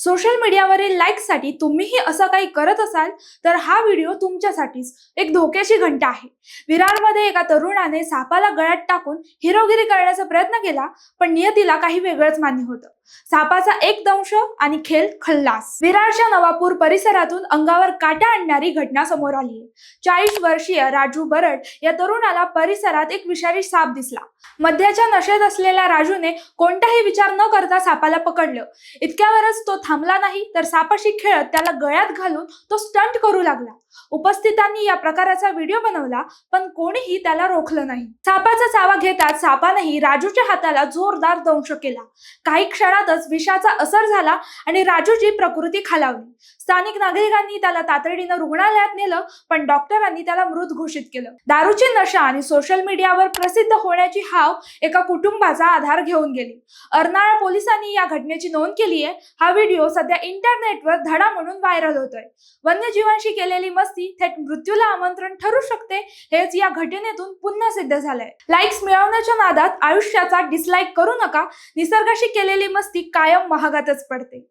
Social मीडियावरील लाईकसाठी तुम्हीही असं काही करत असाल तर हा व्हिडिओ तुमच्यासाठीच एक धोक्याची घंटा आहे. विरारमध्ये एका तरुणाने सापाला गळ्यात टाकून हिरोगिरी करण्याचा प्रयत्न केला, पण नियतीला काही वेगळंच मान्य होतं. सापाचा एक दंश आणि खेळ खल्लास. विरारच्या नवापूर परिसरातून अंगावर काटा आणणारी घटना समोर आली आहे. 40 वर्षीय राजू बरड या तरुणाला परिसरात एक विषारी साप दिसला. मद्याच्या नशेत असलेल्या राजूने कोणताही विचार न करता सापाला पकडलं. इतक्यावरच तो थांबला नाही, तर सापाशी खेळत त्याला गळ्यात घालून तो स्टंट करू लागला. उपस्थितांनी या प्रकाराचा व्हिडिओ बनवला, पण कोणीही त्याला रोखलं नाही. सापाचा चावा घेताच सापानेही राजूच्या हाताला जोरदार दंश केला. काही क्षणातच विषाचा असर झाला आणि राजूची प्रकृती खालावली. स्थानिक नागरिकांनी त्याला तातडीनं रुग्णालयात नेलं, पण डॉक्टरांनी त्याला मृत घोषित केलं. दारूची नशा आणि सोशल मीडियावर प्रसिद्ध होण्याची हाव एका कुटुंबाचा आधार घेऊन गेली. अर्नाळा पोलिसांनी या घटनेची नोंद केली आहे. हा व्हिडिओ सध्या इंटरनेटवर धडा म्हणून व्हायरल होतोय. वन्यजीवांशी केलेली मस्ती थेट मृत्यूला आमंत्रण ठरू शकते, हेच या घटनेतून पुन्हा सिद्ध झालंय. लाईक्स मिळवण्याच्या नादात आयुष्याचा डिसलाईक करू नका. निसर्गाशी केलेली मस्ती कायम महागातच पडते.